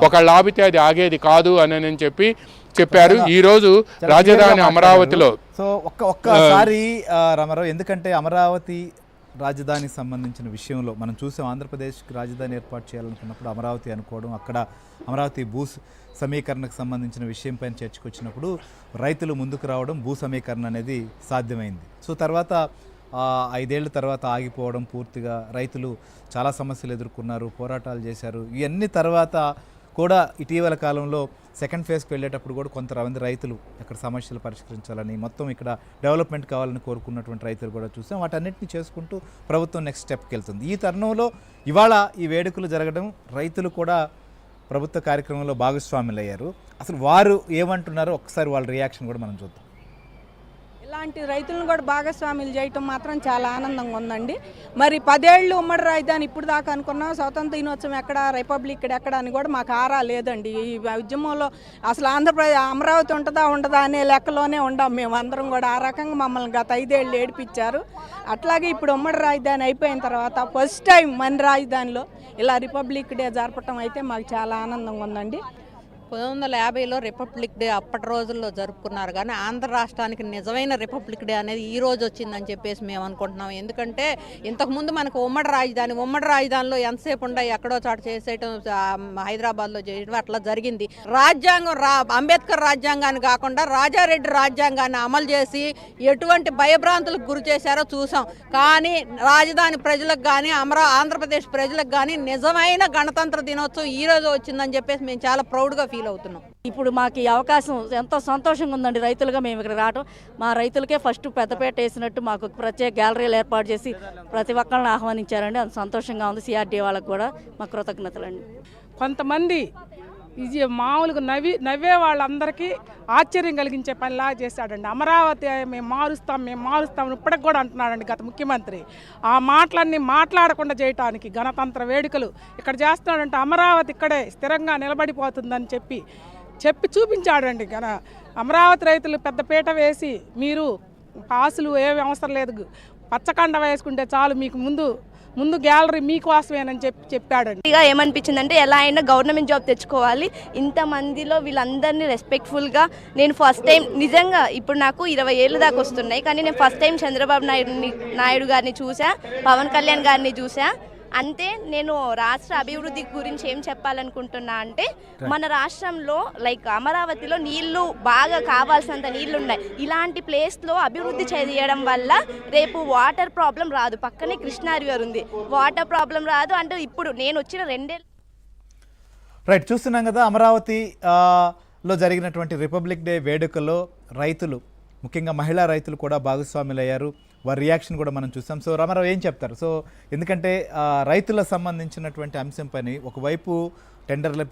ఒకళ్ళు ఆపితే అది ఆగేది కాదు అని చెప్పారు. ఈ రోజు రాజధాని అమరావతిలో సో ఒక్కసారి రామారావు, ఎందుకంటే అమరావతి రాజధానికి సంబంధించిన విషయంలో మనం చూసాం, ఆంధ్రప్రదేశ్కి రాజధాని ఏర్పాటు చేయాలనుకున్నప్పుడు అమరావతి అనుకోవడం, అక్కడ అమరావతి భూ సమీకరణకు సంబంధించిన విషయం పైన చర్చకొచ్చినప్పుడు రైతులు ముందుకు రావడం, భూ సమీకరణ అనేది సాధ్యమైంది. సో తర్వాత 5 ఏళ్ల తర్వాత ఆగిపోవడం, పూర్తిగా రైతులు చాలా సమస్యలు ఎదుర్కొన్నారు, పోరాటాలు చేశారు. ఇవన్నీ తర్వాత కూడా ఇటీవల కాలంలో సెకండ్ ఫేజ్కి వెళ్ళేటప్పుడు కూడా కొంతమంది రైతులు అక్కడ సమస్యలు పరిష్కరించాలని, మొత్తం ఇక్కడ డెవలప్మెంట్ కావాలని కోరుకున్నటువంటి రైతులు కూడా చూసాం. వాటన్నిటిని చేసుకుంటూ ప్రభుత్వం నెక్స్ట్ స్టెప్కి వెళ్తుంది. ఈ తరుణంలో ఇవాళ ఈ వేడుకలు జరగడం, రైతులు కూడా ప్రభుత్వ కార్యక్రమంలో భాగస్వాములు అయ్యారు. అసలు వారు ఏమంటున్నారో ఒకసారి వాళ్ళ రియాక్షన్ కూడా మనం చూద్దాం. ఇలాంటి రైతులను కూడా భాగస్వాములు చేయటం మాత్రం చాలా ఆనందంగా ఉందండి. మరి 10 ఏళ్ళు ఉమ్మడి రాజధాని ఇప్పుడు దాకా అనుకున్నాం, స్వతంత్ర దినోత్సవం ఎక్కడ, రిపబ్లిక్ ఎక్కడ అని కూడా మాకు ఆరా లేదండి. ఈ ఉద్యమంలో అసలు ఆంధ్రప్రదేశ్ అమరావతి ఉంటుందా ఉండదా అనే లెక్కలోనే ఉండాం మేము అందరం కూడా. ఆ రకంగా మమ్మల్ని గత 5 ఏళ్ళు ఏడిపించారు. అట్లాగే ఇప్పుడు ఉమ్మడి రాజధాని అయిపోయిన తర్వాత ఫస్ట్ టైం మన రాజధానిలో ఇలా రిపబ్లిక్ డే జరపటం అయితే మాకు చాలా ఆనందంగా ఉందండి. 1950లో రిపబ్లిక్ డే అప్పటి రోజుల్లో జరుపుకున్నారు, కానీ ఆంధ్ర రాష్ట్రానికి నిజమైన రిపబ్లిక్ డే అనేది ఈ రోజు వచ్చిందని చెప్పేసి మేము అనుకుంటున్నాం. ఎందుకంటే ఇంతకుముందు మనకు ఉమ్మడి రాజధానిలో ఎంతసేపు ఉండే ఎక్కడో చాటు చేసేయటం, హైదరాబాద్లో చేయడం అట్లా జరిగింది. రాజ్యాంగం అంబేద్కర్ రాజ్యాంగాన్ని కాకుండా రాజారెడ్డి రాజ్యాంగాన్ని అమలు చేసి ఎటువంటి భయభ్రాంతులకు గురి చేశారో చూసాం. కానీ రాజధాని ప్రజలకు కానీ ఆంధ్రప్రదేశ్ ప్రజలకు కానీ నిజమైన గణతంత్ర దినోత్సవం ఈ రోజు వచ్చిందని చెప్పేసి మేము చాలా ప్రౌడ్గా ఫీల్ అవుతున్నాం. ఇప్పుడు మాకు ఈ అవకాశం ఎంతో సంతోషంగా ఉందండి. రైతులుగా మేము ఇక్కడ రావడం, మా రైతులకే ఫస్ట్ పెద్దపేట వేసినట్టు మాకు ప్రత్యేక గ్యాలరీలు ఏర్పాటు చేసి ప్రతి ఒక్కరిని ఆహ్వానించారండి. అది సంతోషంగా ఉంది. సిఆర్డీ వాళ్ళకు కూడా మా కృతజ్ఞతలండి. కొంతమంది ఇది మామూలుగా నవ్వే వాళ్ళందరికీ ఆశ్చర్యం కలిగించే పనిలా చేశాడండి. అమరావతి మేము మారుస్తాం ఇప్పటికి కూడా అంటున్నాడండి గత ముఖ్యమంత్రి. ఆ మాటలన్నీ మాట్లాడకుండా చేయటానికి గణతంత్ర వేడుకలు ఇక్కడ చేస్తున్నాడంటే అమరావతి ఇక్కడే స్థిరంగా నిలబడిపోతుందని చెప్పి చూపించాడండి. అమరావతి రైతులు పెద్దపీట వేసి మీరు పాసులు ఏమి అవసరం లేదు, పచ్చకండ వేసుకుంటే చాలు, మీకు ముందు గ్యాలరీ మీకోసమేనని చెప్పాడండి. ఇక ఏమనిపించిందంటే ఎలా అయినా గవర్నమెంట్ జాబ్ తెచ్చుకోవాలి. ఇంతమందిలో వీళ్ళందరినీ రెస్పెక్ట్ఫుల్గా నేను ఫస్ట్ టైం నిజంగా ఇప్పుడు నాకు 20 ఏళ్ళ దాకా వస్తున్నాయి, కానీ నేను ఫస్ట్ టైం చంద్రబాబు నాయుడు గారిని చూసా, పవన్ కళ్యాణ్ గారిని చూసా. అంతే. నేను రాష్ట్ర అభివృద్ధి గురించి ఏం చెప్పాలనుకుంటున్నా అంటే, మన రాష్ట్రంలో లైక్ అమరావతిలో నీళ్లు బాగా కావాల్సినంత నీళ్లు ఉన్నాయి. ఇలాంటి ప్లేస్లో అభివృద్ధి చేయడం వల్ల రేపు వాటర్ ప్రాబ్లం రాదు. పక్కనే కృష్ణా రివర్ ఉంది, వాటర్ ప్రాబ్లం రాదు. అంటే ఇప్పుడు నేను వచ్చిన 2 ఏళ్ళు రైట్ చూస్తున్నాం కదా, అమరావతిలో జరిగినటువంటి రిపబ్లిక్ డే వేడుకల్లో రైతులు, ముఖ్యంగా మహిళా రైతులు కూడా భాగస్వాములు అయ్యారు. వారి రియాక్షన్ కూడా మనం చూసాం. సో రామారావు ఏం చెప్తారు? సో ఎందుకంటే రైతులకు సంబంధించినటువంటి అంశం పైన ఒకవైపు టెండర్ల